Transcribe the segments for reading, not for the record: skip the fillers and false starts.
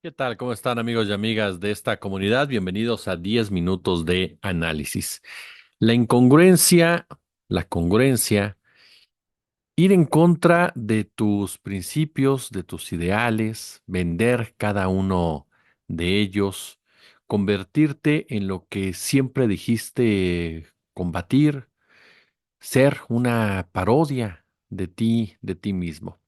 ¿Qué tal? ¿Cómo están amigos y amigas de esta comunidad? Bienvenidos a 10 minutos de análisis. La incongruencia, la congruencia, ir en contra de tus principios, de tus ideales, vender cada uno de ellos, convertirte en lo que siempre dijiste combatir, ser una parodia de ti mismo.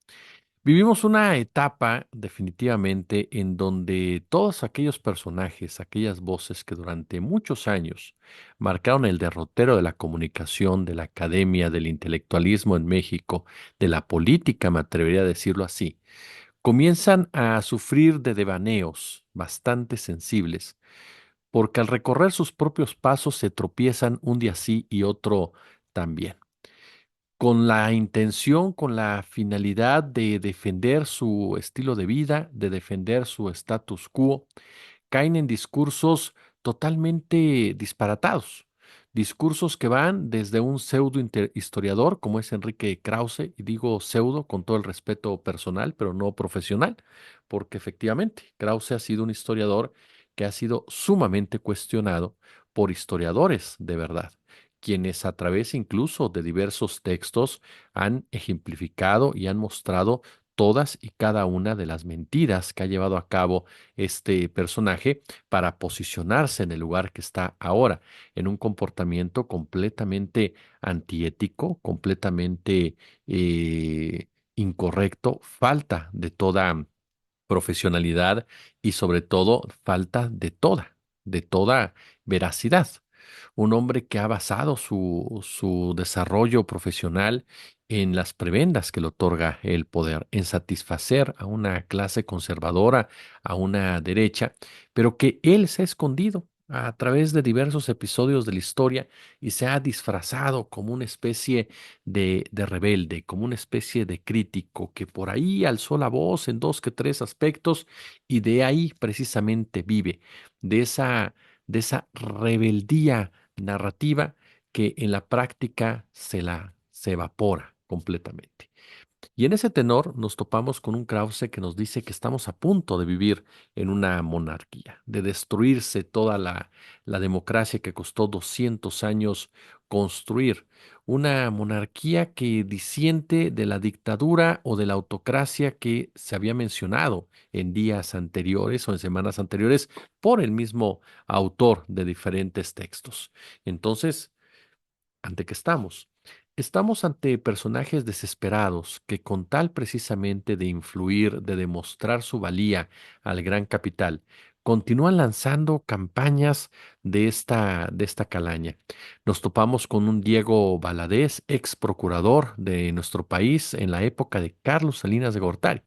Vivimos una etapa definitivamente en donde todos aquellos personajes, aquellas voces que durante muchos años marcaron el derrotero de la comunicación, de la academia, del intelectualismo en México, de la política, me atrevería a decirlo así, comienzan a sufrir de devaneos bastante sensibles, porque al recorrer sus propios pasos se tropiezan un día sí y otro también con la intención, con la finalidad de defender su estilo de vida, de defender su status quo, caen en discursos totalmente disparatados. Discursos que van desde un historiador como es Enrique Krause, y digo pseudo con todo el respeto personal, pero no profesional, porque efectivamente Krause ha sido un historiador que ha sido sumamente cuestionado por historiadores de verdad, quienes a través incluso de diversos textos han ejemplificado y han mostrado todas y cada una de las mentiras que ha llevado a cabo este personaje para posicionarse en el lugar que está ahora, en un comportamiento completamente antiético, completamente incorrecto, falta de toda profesionalidad y sobre todo falta de toda veracidad. Un hombre que ha basado su desarrollo profesional en las prebendas que le otorga el poder, en satisfacer a una clase conservadora, a una derecha, pero que él se ha escondido a través de diversos episodios de la historia y se ha disfrazado como una especie de rebelde, como una especie de crítico que por ahí alzó la voz en dos que tres aspectos y de ahí precisamente vive, de de esa rebeldía narrativa que en la práctica se evapora completamente. Y en ese tenor nos topamos con un Krause que nos dice que estamos a punto de vivir en una monarquía, de destruirse toda la democracia que costó 200 años construir, una monarquía que disiente de la dictadura o de la autocracia que se había mencionado en días anteriores o en semanas anteriores por el mismo autor de diferentes textos. Entonces, ¿ante qué estamos? Estamos ante personajes desesperados que con tal precisamente de influir, de demostrar su valía al gran capital, continúan lanzando campañas de esta calaña. Nos topamos con un Diego Valadez, ex procurador de nuestro país en la época de Carlos Salinas de Gortari,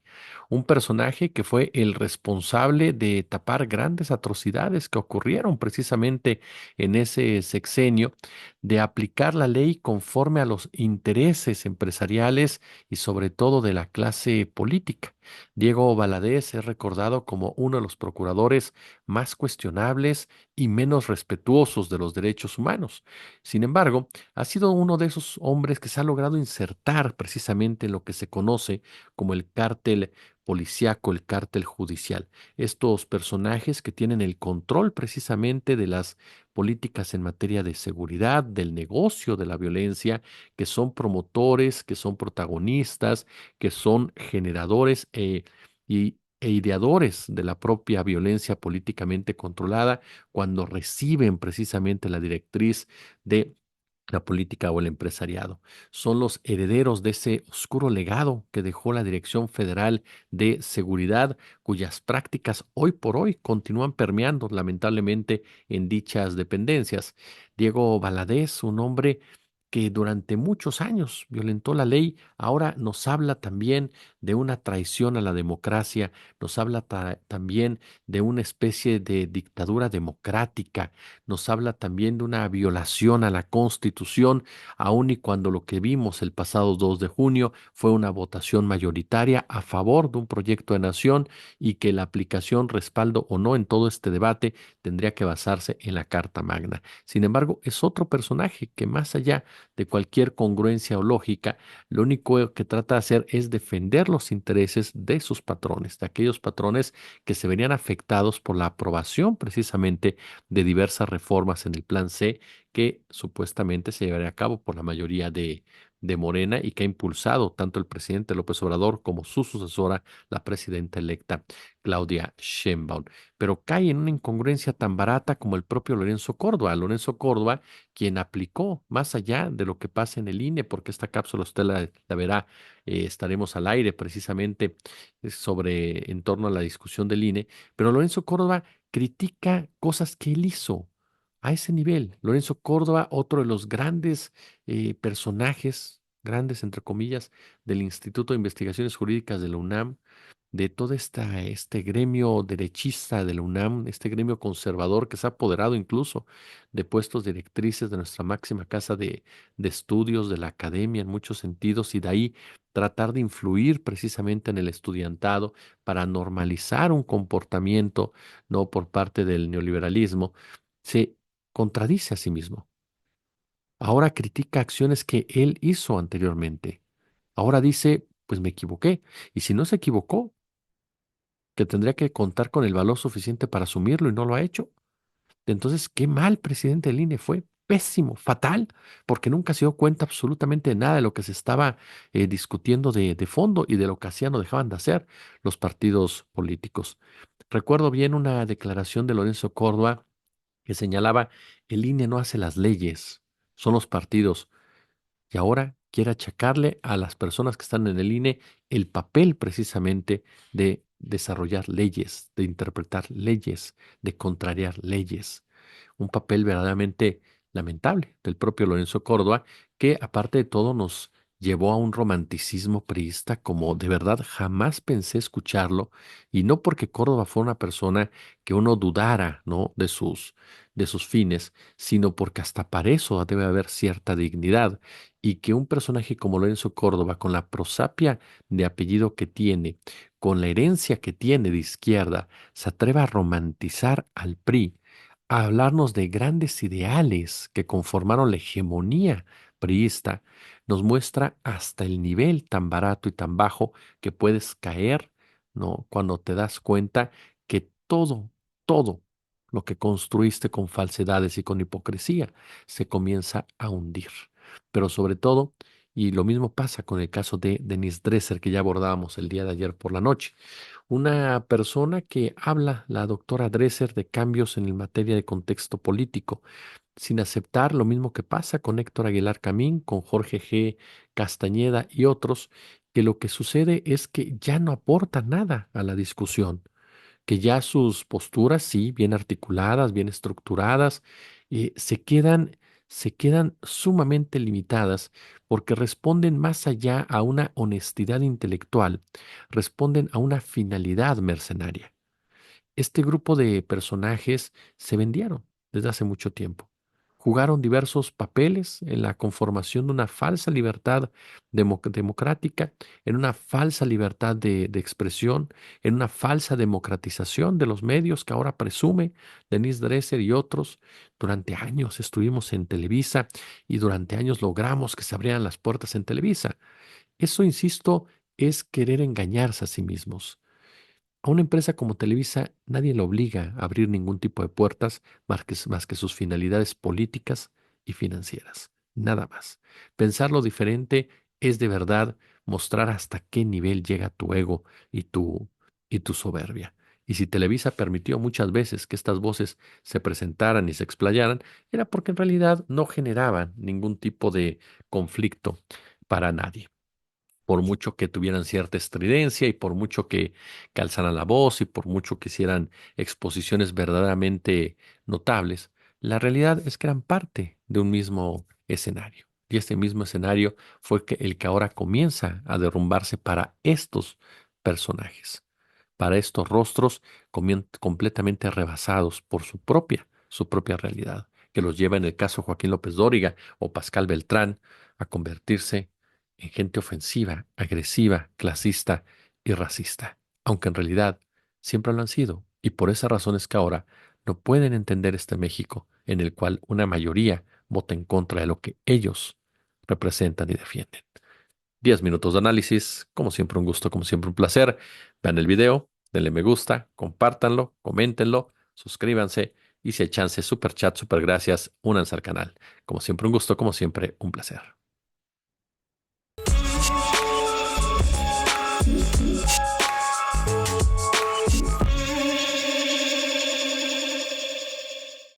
un personaje que fue el responsable de tapar grandes atrocidades que ocurrieron precisamente en ese sexenio, de aplicar la ley conforme a los intereses empresariales y sobre todo de la clase política. Diego Valadez es recordado como uno de los procuradores más cuestionables y menos respetuosos de los derechos humanos. Sin embargo, ha sido uno de esos hombres que se ha logrado insertar precisamente en lo que se conoce como el cártel policiaco, el cártel judicial. Estos personajes que tienen el control precisamente de las políticas en materia de seguridad, del negocio de la violencia, que son promotores, que son protagonistas, que son generadores e ideadores de la propia violencia políticamente controlada cuando reciben precisamente la directriz de la política o el empresariado. Son los herederos de ese oscuro legado que dejó la Dirección Federal de Seguridad, cuyas prácticas hoy por hoy continúan permeando lamentablemente en dichas dependencias. Diego Valadez, un hombre que durante muchos años violentó la ley, ahora nos habla también de una traición a la democracia, nos habla también de una especie de dictadura democrática, nos habla también de una violación a la Constitución, aun y cuando lo que vimos el pasado 2 de junio fue una votación mayoritaria a favor de un proyecto de nación y que la aplicación, respaldo o no en todo este debate tendría que basarse en la Carta Magna. Sin embargo, es otro personaje que más allá de cualquier congruencia o lógica. Lo único que trata de hacer es defender los intereses de sus patrones, de aquellos patrones que se verían afectados por la aprobación precisamente de diversas reformas en el Plan C que supuestamente se llevaría a cabo por la mayoría de Morena y que ha impulsado tanto el presidente López Obrador como su sucesora, la presidenta electa Claudia Sheinbaum. Pero cae en una incongruencia tan barata como el propio Lorenzo Córdoba. Lorenzo Córdoba, quien aplicó más allá de lo que pasa en el INE, porque esta cápsula usted la verá, estaremos al aire precisamente sobre en torno a la discusión del INE, pero Lorenzo Córdoba critica cosas que él hizo a ese nivel. Lorenzo Córdoba, otro de los grandes personajes, grandes entre comillas, del Instituto de Investigaciones Jurídicas de la UNAM, de todo este gremio derechista de la UNAM, este gremio conservador que se ha apoderado incluso de puestos directrices de nuestra máxima casa de estudios, de la academia en muchos sentidos, y de ahí tratar de influir precisamente en el estudiantado para normalizar un comportamiento, no por parte del neoliberalismo, se contradice a sí mismo. Ahora critica acciones que él hizo anteriormente. Ahora dice, pues me equivoqué. Y si no se equivocó, que tendría que contar con el valor suficiente para asumirlo y no lo ha hecho. Entonces, qué mal presidente del INE fue, pésimo, fatal, porque nunca se dio cuenta absolutamente de nada de lo que se estaba discutiendo de fondo y de lo que hacían o dejaban de hacer los partidos políticos. Recuerdo bien una declaración de Lorenzo Córdoba que señalaba, el INE no hace las leyes, son los partidos y ahora quiere achacarle a las personas que están en el INE el papel precisamente de desarrollar leyes, de interpretar leyes, de contrariar leyes. Un papel verdaderamente lamentable del propio Lorenzo Córdoba, que aparte de todo nos llevó a un romanticismo priista como de verdad jamás pensé escucharlo, y no porque Córdoba fue una persona que uno dudara, ¿no? de sus fines, sino porque hasta para eso debe haber cierta dignidad y que un personaje como Lorenzo Córdoba, con la prosapia de apellido que tiene, con la herencia que tiene de izquierda, se atreva a romantizar al PRI, a hablarnos de grandes ideales que conformaron la hegemonía priista, nos muestra hasta el nivel tan barato y tan bajo que puedes caer, ¿no? Cuando te das cuenta que todo lo que construiste con falsedades y con hipocresía se comienza a hundir. Pero sobre todo, y lo mismo pasa con el caso de Denise Dresser, que ya abordábamos el día de ayer por la noche, una persona que habla, la doctora Dresser, de cambios en materia de contexto político, sin aceptar lo mismo que pasa con Héctor Aguilar Camín, con Jorge G. Castañeda y otros, que lo que sucede es que ya no aporta nada a la discusión, que ya sus posturas, sí, bien articuladas, bien estructuradas, se quedan sumamente limitadas porque responden más allá a una honestidad intelectual, responden a una finalidad mercenaria. Este grupo de personajes se vendieron desde hace mucho tiempo. Jugaron diversos papeles en la conformación de una falsa libertad democrática, en una falsa libertad de expresión, en una falsa democratización de los medios que ahora presume Denise Dresser y otros. Durante años estuvimos en Televisa y durante años logramos que se abrieran las puertas en Televisa. Eso, insisto, es querer engañarse a sí mismos. A una empresa como Televisa nadie le obliga a abrir ningún tipo de puertas más que sus finalidades políticas y financieras. Nada más. Pensarlo diferente es de verdad mostrar hasta qué nivel llega tu ego y tu soberbia. Y si Televisa permitió muchas veces que estas voces se presentaran y se explayaran, era porque en realidad no generaban ningún tipo de conflicto para nadie, por mucho que tuvieran cierta estridencia y por mucho que calzaran la voz y por mucho que hicieran exposiciones verdaderamente notables, la realidad es que eran parte de un mismo escenario. Y este mismo escenario fue el que ahora comienza a derrumbarse para estos personajes, para estos rostros completamente rebasados por su propia realidad, que los lleva en el caso Joaquín López Dóriga o Pascal Beltrán a convertirse en gente ofensiva, agresiva, clasista y racista, aunque en realidad siempre lo han sido. Y por esa razón es que ahora no pueden entender este México en el cual una mayoría vota en contra de lo que ellos representan y defienden. 10 minutos de análisis, como siempre un gusto, como siempre un placer. Vean el video, denle me gusta, compártanlo, coméntenlo, suscríbanse y si hay chance, super chat, super gracias, únanse al canal. Como siempre un gusto, como siempre un placer.